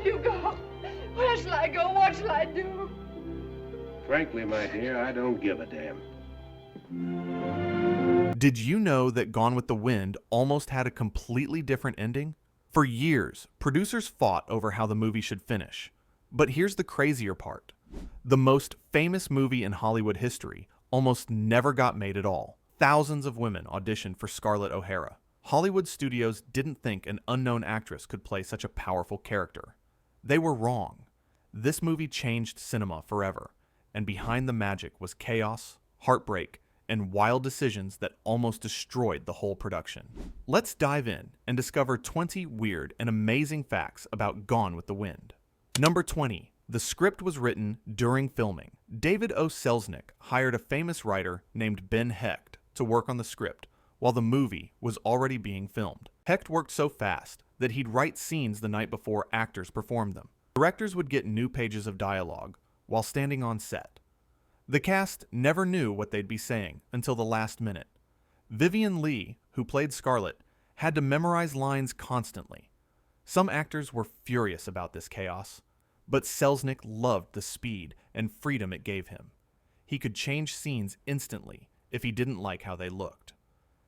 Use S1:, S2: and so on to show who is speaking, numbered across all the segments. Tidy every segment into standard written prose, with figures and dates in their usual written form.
S1: You go. Where shall I go? What shall I do?
S2: Frankly, my dear, I don't give a damn.
S3: Did you know that Gone with the Wind almost had a completely different ending? For years, producers fought over how the movie should finish. But here's the crazier part. The most famous movie in Hollywood history almost never got made at all. Thousands of women auditioned for Scarlett O'Hara. Hollywood studios didn't think an unknown actress could play such a powerful character. They were wrong. This movie changed cinema forever, and behind the magic was chaos, heartbreak, and wild decisions that almost destroyed the whole production. Let's dive in and discover 20 weird and amazing facts about Gone with the Wind. Number 20. The script was written during filming. David O. Selznick hired a famous writer named Ben Hecht to work on the script while the movie was already being filmed. Hecht worked so fast that he'd write scenes the night before actors performed them. Directors would get new pages of dialogue while standing on set. The cast never knew what they'd be saying until the last minute. Vivien Leigh, who played Scarlett, had to memorize lines constantly. Some actors were furious about this chaos, but Selznick loved the speed and freedom it gave him. He could change scenes instantly if he didn't like how they looked.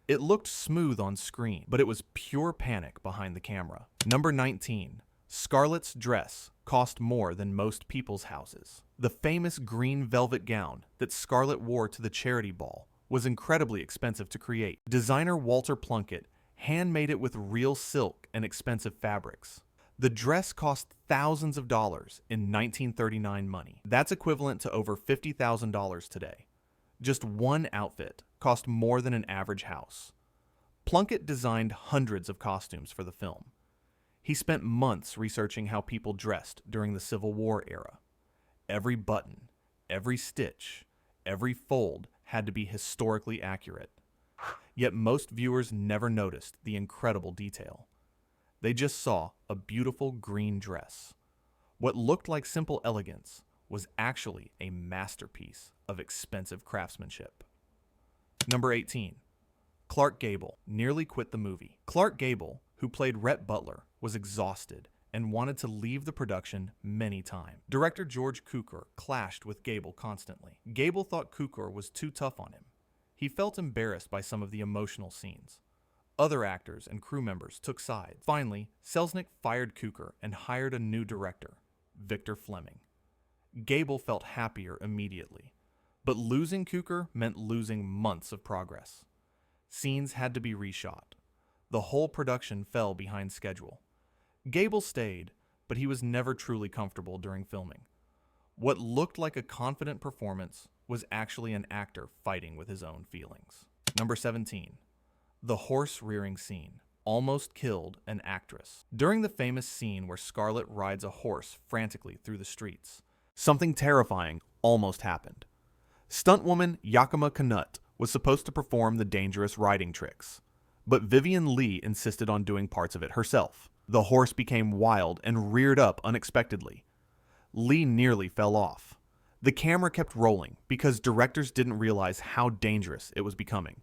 S3: It looked smooth on screen, but it was pure panic behind the camera. Number 19. Scarlett's dress cost more than most people's houses. The famous green velvet gown that Scarlett wore to the charity ball was incredibly expensive to create. Designer Walter Plunkett handmade it with real silk and expensive fabrics. The dress cost thousands of dollars in 1939 money. That's equivalent to over $50,000 today. Just one outfit cost more than an average house. Plunkett designed hundreds of costumes for the film. He spent months researching how people dressed during the Civil War era. Every button, every stitch, every fold had to be historically accurate. Yet most viewers never noticed the incredible detail. They just saw a beautiful green dress. What looked like simple elegance was actually a masterpiece of expensive craftsmanship. Number 18. Clark Gable nearly quit the movie. Clark Gable, who played Rhett Butler, was exhausted and wanted to leave the production many times. Director George Cukor clashed with Gable constantly. Gable thought Cukor was too tough on him. He felt embarrassed by some of the emotional scenes. Other actors and crew members took sides. Finally, Selznick fired Cukor and hired a new director, Victor Fleming. Gable felt happier immediately, but losing Cukor meant losing months of progress. Scenes had to be reshot. The whole production fell behind schedule. Gable stayed, but he was never truly comfortable during filming. What looked like a confident performance was actually an actor fighting with his own feelings. Number 17. The horse rearing scene almost killed an actress. During the famous scene where Scarlett rides a horse frantically through the streets, something terrifying almost happened. Stuntwoman Yakima Canutt was supposed to perform the dangerous riding tricks, but Vivien Leigh insisted on doing parts of it herself. The horse became wild and reared up unexpectedly. Leigh nearly fell off. The camera kept rolling because directors didn't realize how dangerous it was becoming.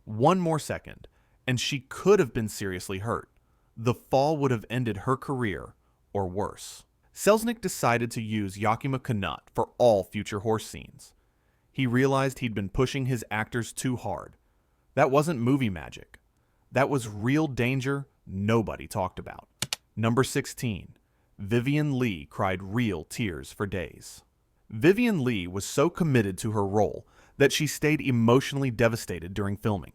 S3: One more second, and she could have been seriously hurt. The fall would have ended her career, or worse. Selznick decided to use Yakima Canutt for all future horse scenes. He realized he'd been pushing his actors too hard. That wasn't movie magic. That was real danger nobody talked about. Number 16. Vivien Leigh cried real tears for days. Vivien Leigh was so committed to her role that she stayed emotionally devastated during filming.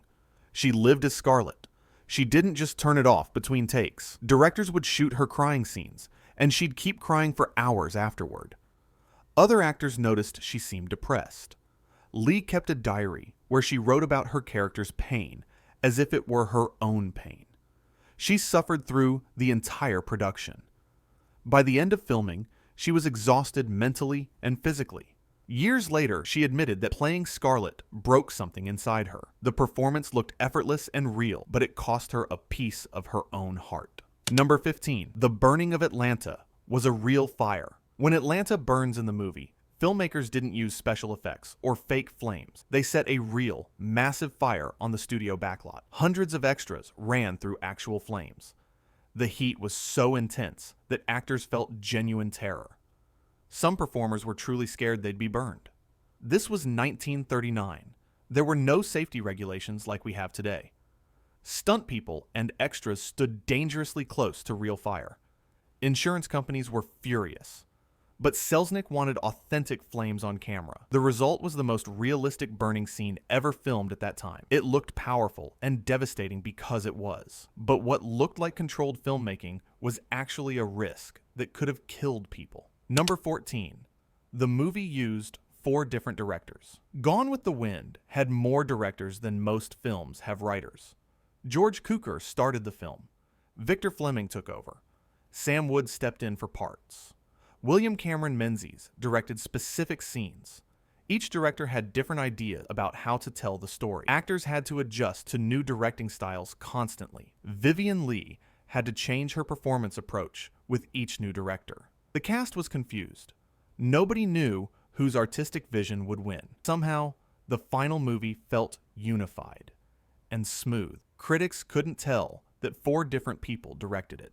S3: She lived as Scarlett. She didn't just turn it off between takes. Directors would shoot her crying scenes, and she'd keep crying for hours afterward. Other actors noticed she seemed depressed. Leigh kept a diary where she wrote about her character's pain as if it were her own pain. She suffered through the entire production. By the end of filming, she was exhausted mentally and physically. Years later, she admitted that playing Scarlett broke something inside her. The performance looked effortless and real, but it cost her a piece of her own heart. Number 15. The burning of Atlanta was a real fire. When Atlanta burns in the movie, filmmakers didn't use special effects or fake flames. They set a real, massive fire on the studio backlot. Hundreds of extras ran through actual flames. The heat was so intense that actors felt genuine terror. Some performers were truly scared they'd be burned. This was 1939. There were no safety regulations like we have today. Stunt people and extras stood dangerously close to real fire. Insurance companies were furious. But Selznick wanted authentic flames on camera. The result was the most realistic burning scene ever filmed at that time. It looked powerful and devastating because it was. But what looked like controlled filmmaking was actually a risk that could have killed people. Number 14. The movie used 4 different directors. Gone with the Wind had more directors than most films have writers. George Cukor started the film. Victor Fleming took over. Sam Wood stepped in for parts. William Cameron Menzies directed specific scenes. Each director had different ideas about how to tell the story. Actors had to adjust to new directing styles constantly. Vivien Leigh had to change her performance approach with each new director. The cast was confused. Nobody knew whose artistic vision would win. Somehow, the final movie felt unified and smooth. Critics couldn't tell that 4 different people directed it.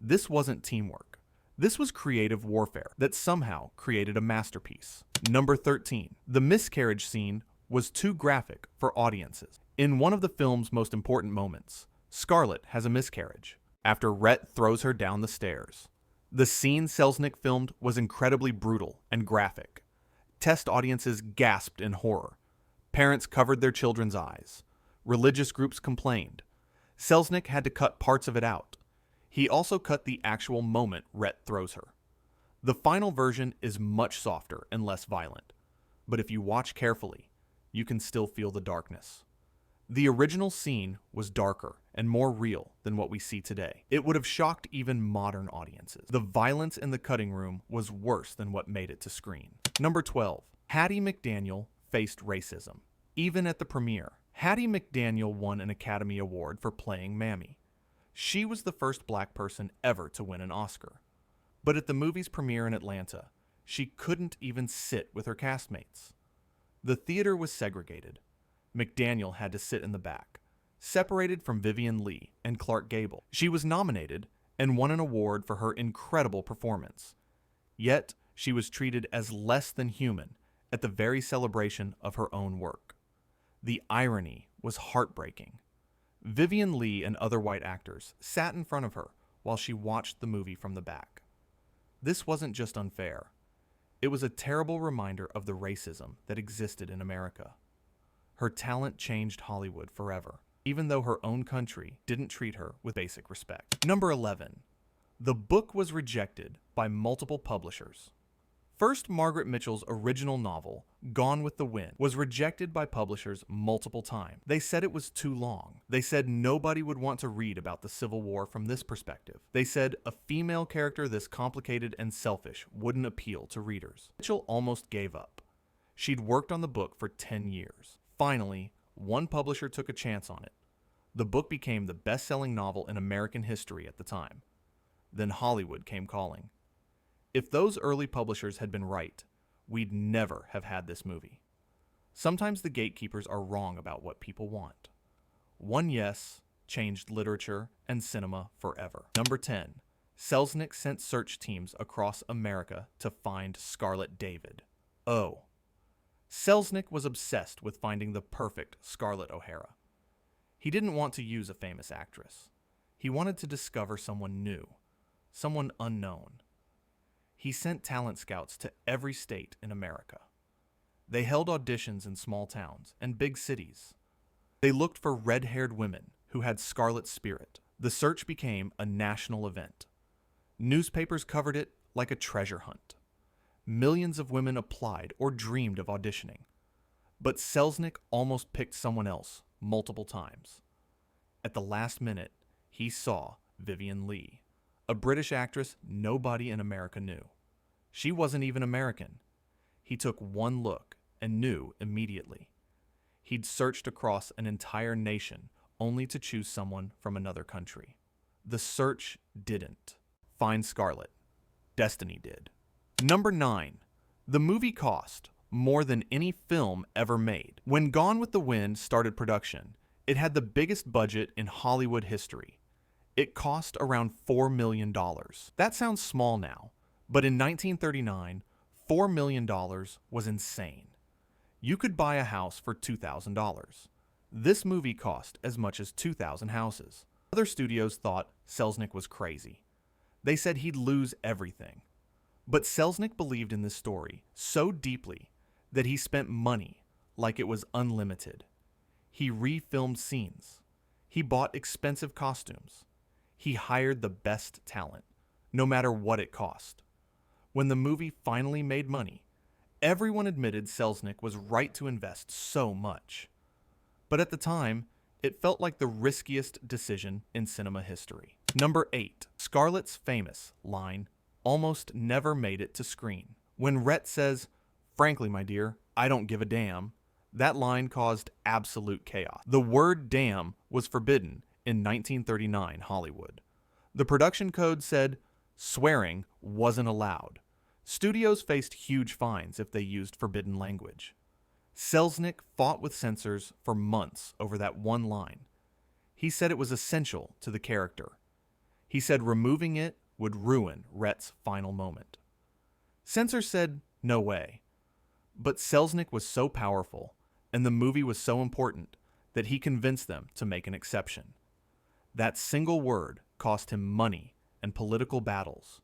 S3: This wasn't teamwork. This was creative warfare that somehow created a masterpiece. Number 13. The miscarriage scene was too graphic for audiences. In one of the film's most important moments, Scarlett has a miscarriage after Rhett throws her down the stairs. The scene Selznick filmed was incredibly brutal and graphic. Test audiences gasped in horror. Parents covered their children's eyes. Religious groups complained. Selznick had to cut parts of it out. He also cut the actual moment Rhett throws her. The final version is much softer and less violent, but if you watch carefully, you can still feel the darkness. The original scene was darker and more real than what we see today. It would have shocked even modern audiences. The violence in the cutting room was worse than what made it to screen. Number 12. Hattie McDaniel faced racism. Even at the premiere, Hattie McDaniel won an Academy Award for playing Mammy. She was the first black person ever to win an Oscar. But at the movie's premiere in Atlanta, she couldn't even sit with her castmates. The theater was segregated. McDaniel had to sit in the back, separated from Vivien Leigh and Clark Gable. She was nominated and won an award for her incredible performance. Yet, she was treated as less than human at the very celebration of her own work. The irony was heartbreaking. Vivien Leigh and other white actors sat in front of her while she watched the movie from the back. This wasn't just unfair. It was a terrible reminder of the racism that existed in America. Her talent changed Hollywood forever, even though her own country didn't treat her with basic respect. Number 11. The book was rejected by multiple publishers. First, Margaret Mitchell's original novel, Gone with the Wind, was rejected by publishers multiple times. They said it was too long. They said nobody would want to read about the Civil War from this perspective. They said a female character this complicated and selfish wouldn't appeal to readers. Mitchell almost gave up. She'd worked on the book for 10 years. Finally, one publisher took a chance on it. The book became the best-selling novel in American history at the time. Then Hollywood came calling. If those early publishers had been right, we'd never have had this movie. Sometimes the gatekeepers are wrong about what people want. One yes changed literature and cinema forever. Number 10. Selznick sent search teams across America to find Scarlett David. Oh. Selznick was obsessed with finding the perfect Scarlett O'Hara. He didn't want to use a famous actress. He wanted to discover someone new, someone unknown. He sent talent scouts to every state in America. They held auditions in small towns and big cities. They looked for red-haired women who had Scarlett's spirit. The search became a national event. Newspapers covered it like a treasure hunt. Millions of women applied or dreamed of auditioning. But Selznick almost picked someone else multiple times. At the last minute, he saw Vivien Leigh, a British actress nobody in America knew. She wasn't even American. He took one look and knew immediately. He'd searched across an entire nation only to choose someone from another country. The search didn't find Scarlett. Destiny did. Number 9. The movie cost more than any film ever made. When Gone with the Wind started production, it had the biggest budget in Hollywood history. It cost around $4 million. That sounds small now, but in 1939, $4 million was insane. You could buy a house for $2,000. This movie cost as much as 2,000 houses. Other studios thought Selznick was crazy. They said he'd lose everything. But Selznick believed in this story so deeply that he spent money like it was unlimited. He refilmed scenes. He bought expensive costumes. He hired the best talent, no matter what it cost. When the movie finally made money, everyone admitted Selznick was right to invest so much. But at the time, it felt like the riskiest decision in cinema history. Number 8. Scarlett's famous line, "Almost never made it to screen." When Rhett says, "Frankly, my dear, I don't give a damn," that line caused absolute chaos. The word damn was forbidden in 1939 Hollywood. The production code said swearing wasn't allowed. Studios faced huge fines if they used forbidden language. Selznick fought with censors for months over that one line. He said it was essential to the character. He said removing it would ruin Rhett's final moment. Censors said no way. But Selznick was so powerful, and the movie was so important, that he convinced them to make an exception. That single word cost him money and political battles.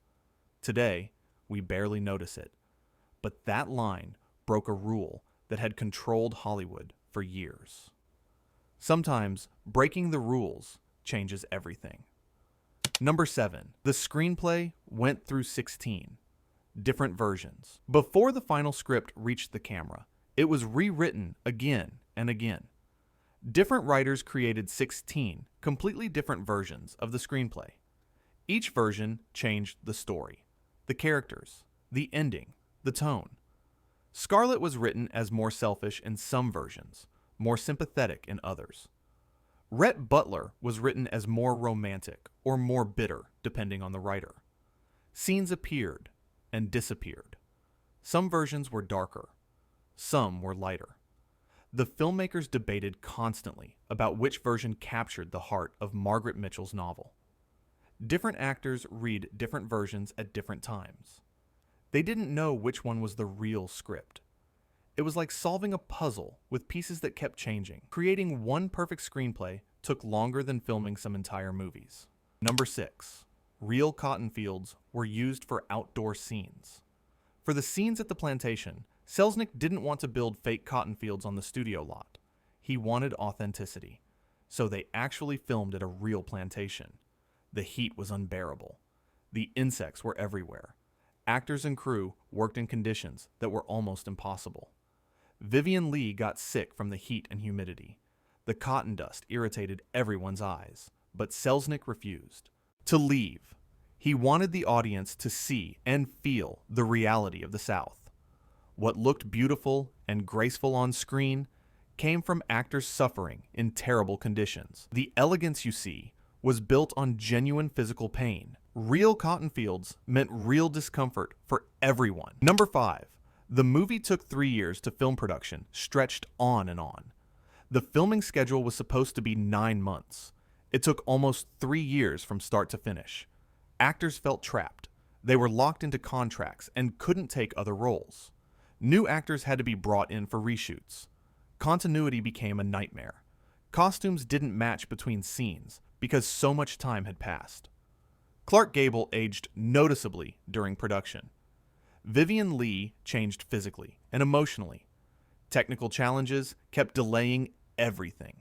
S3: Today, we barely notice it. But that line broke a rule that had controlled Hollywood for years. Sometimes, breaking the rules changes everything. Number 7. The screenplay went through 16 different versions. Before the final script reached the camera, it was rewritten again and again. Different writers created 16 completely different versions of the screenplay. Each version changed the story, the characters, the ending, the tone. Scarlett was written as more selfish in some versions, more sympathetic in others. Rhett Butler was written as more romantic or more bitter, depending on the writer. Scenes appeared and disappeared. Some versions were darker. Some were lighter. The filmmakers debated constantly about which version captured the heart of Margaret Mitchell's novel. Different actors read different versions at different times. They didn't know which one was the real script. It was like solving a puzzle with pieces that kept changing. Creating one perfect screenplay took longer than filming some entire movies. Number 6. Real cotton fields were used for outdoor scenes. For the scenes at the plantation, Selznick didn't want to build fake cotton fields on the studio lot. He wanted authenticity, so they actually filmed at a real plantation. The heat was unbearable. The insects were everywhere. Actors and crew worked in conditions that were almost impossible. Vivien Leigh got sick from the heat and humidity. The cotton dust irritated everyone's eyes, but Selznick refused to leave. He wanted the audience to see and feel the reality of the South. What looked beautiful and graceful on screen came from actors suffering in terrible conditions. The elegance you see was built on genuine physical pain. Real cotton fields meant real discomfort for everyone. Number 5. The movie took 3 years to film production, stretched on and on. The filming schedule was supposed to be 9 months. It took almost 3 years from start to finish. Actors felt trapped. They were locked into contracts and couldn't take other roles. New actors had to be brought in for reshoots. Continuity became a nightmare. Costumes didn't match between scenes because so much time had passed. Clark Gable aged noticeably during production. Vivien Leigh changed physically and emotionally. Technical challenges kept delaying everything.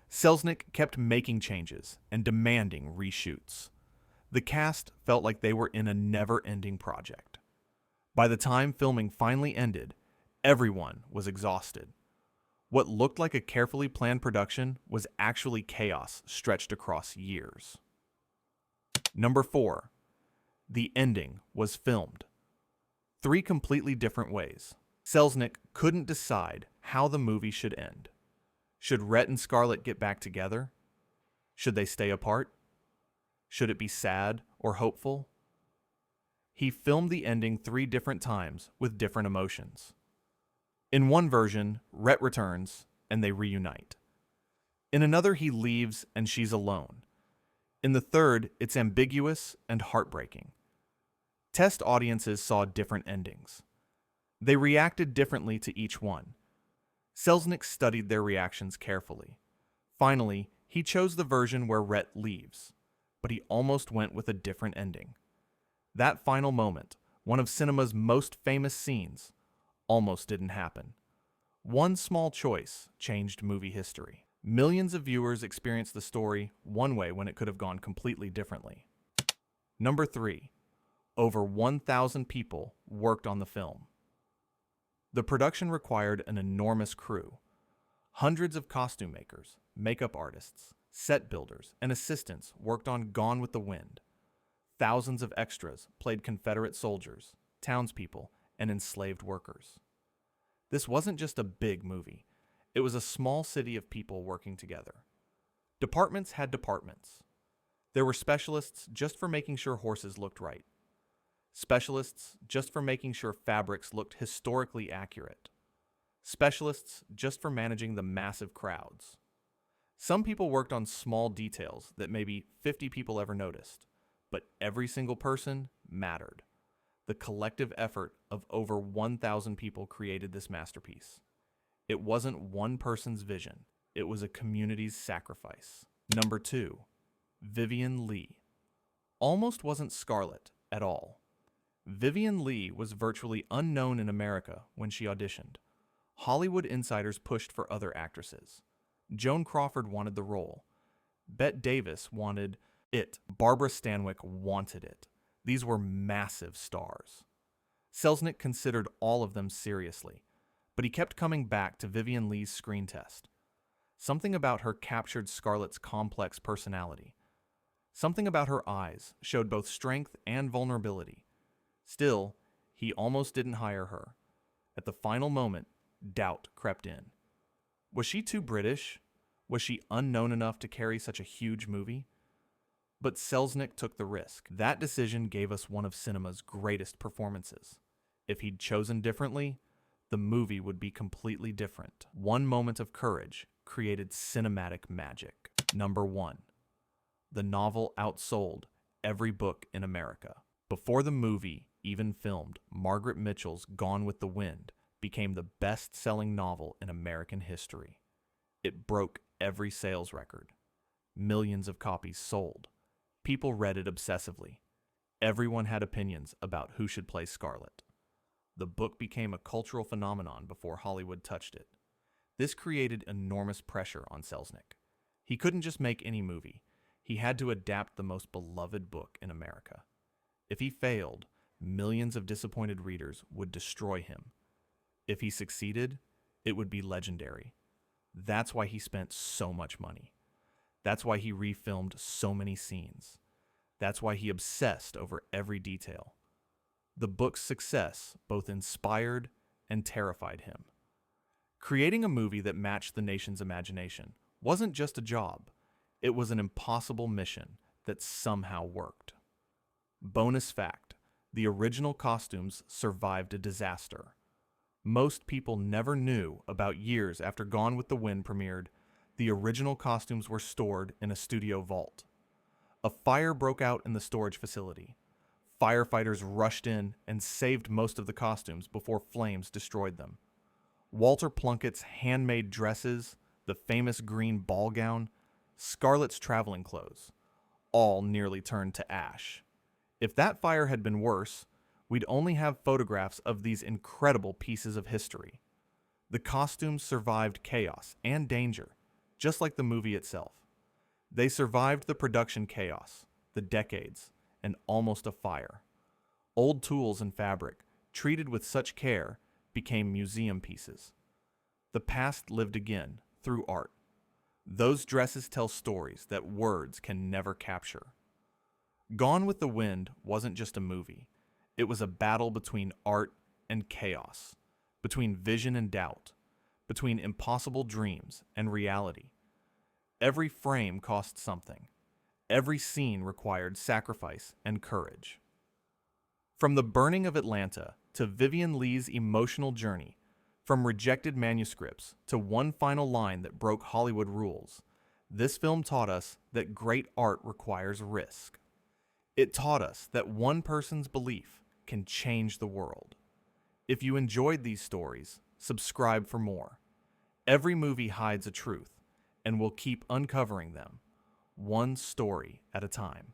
S3: Selznick kept making changes and demanding reshoots. The cast felt like they were in a never-ending project. By the time filming finally ended, everyone was exhausted. What looked like a carefully planned production was actually chaos stretched across years. Number 4. The ending was filmed 3 completely different ways. Selznick couldn't decide how the movie should end. Should Rhett and Scarlett get back together? Should they stay apart? Should it be sad or hopeful? He filmed the ending 3 different times with different emotions. In one version, Rhett returns and they reunite. In another, he leaves and she's alone. In the third, it's ambiguous and heartbreaking. Test audiences saw different endings. They reacted differently to each one. Selznick studied their reactions carefully. Finally, he chose the version where Rhett leaves, but he almost went with a different ending. That final moment, one of cinema's most famous scenes, almost didn't happen. One small choice changed movie history. Millions of viewers experienced the story one way when it could have gone completely differently. Number 3. Over 1,000 people worked on the film. The production required an enormous crew. Hundreds of costume makers, makeup artists, set builders, and assistants worked on Gone with the Wind. Thousands of extras played Confederate soldiers, townspeople, and enslaved workers. This wasn't just a big movie. It was a small city of people working together. Departments had departments. There were specialists just for making sure horses looked right. Specialists just for making sure fabrics looked historically accurate. Specialists just for managing the massive crowds. Some people worked on small details that maybe 50 people ever noticed, but every single person mattered. The collective effort of over 1,000 people created this masterpiece. It wasn't one person's vision. It was a community's sacrifice. Number 2. Vivien Leigh. Almost wasn't Scarlett at all. Vivien Leigh was virtually unknown in America when she auditioned. Hollywood insiders pushed for other actresses. Joan Crawford wanted the role. Bette Davis wanted it. Barbara Stanwyck wanted it. These were massive stars. Selznick considered all of them seriously, but he kept coming back to Vivien Leigh's screen test. Something about her captured Scarlett's complex personality. Something about her eyes showed both strength and vulnerability. Still, he almost didn't hire her. At the final moment, doubt crept in. Was she too British? Was she unknown enough to carry such a huge movie? But Selznick took the risk. That decision gave us one of cinema's greatest performances. If he'd chosen differently, the movie would be completely different. One moment of courage created cinematic magic. Number 1. The novel outsold every book in America. Before the movie even filmed, Margaret Mitchell's Gone with the Wind became the best-selling novel in American history. It broke every sales record. Millions of copies sold. People read it obsessively. Everyone had opinions about who should play Scarlett. The book became a cultural phenomenon before Hollywood touched it. This created enormous pressure on Selznick. He couldn't just make any movie. He had to adapt the most beloved book in America. If he failed, millions of disappointed readers would destroy him. If he succeeded, it would be legendary. That's why he spent so much money. That's why he refilmed so many scenes. That's why he obsessed over every detail. The book's success both inspired and terrified him. Creating a movie that matched the nation's imagination wasn't just a job. It was an impossible mission that somehow worked. Bonus fact, the original costumes survived a disaster. Most people never knew about years after Gone with the Wind premiered, the original costumes were stored in a studio vault. A fire broke out in the storage facility. Firefighters rushed in and saved most of the costumes before flames destroyed them. Walter Plunkett's handmade dresses, the famous green ball gown, Scarlett's traveling clothes, all nearly turned to ash. If that fire had been worse, we'd only have photographs of these incredible pieces of history. The costumes survived chaos and danger, just like the movie itself. They survived the production chaos, the decades, and almost a fire. Old tools and fabric, treated with such care, became museum pieces. The past lived again through art. Those dresses tell stories that words can never capture. Gone with the Wind wasn't just a movie. It was a battle between art and chaos, between vision and doubt, between impossible dreams and reality. Every frame cost something. Every scene required sacrifice and courage. From the burning of Atlanta to Vivien Leigh's emotional journey, from rejected manuscripts to one final line that broke Hollywood rules, This film taught us that great art requires risk. It taught us that one person's belief can change the world. If you enjoyed these stories, subscribe for more. Every movie hides a truth, and we'll keep uncovering them, one story at a time.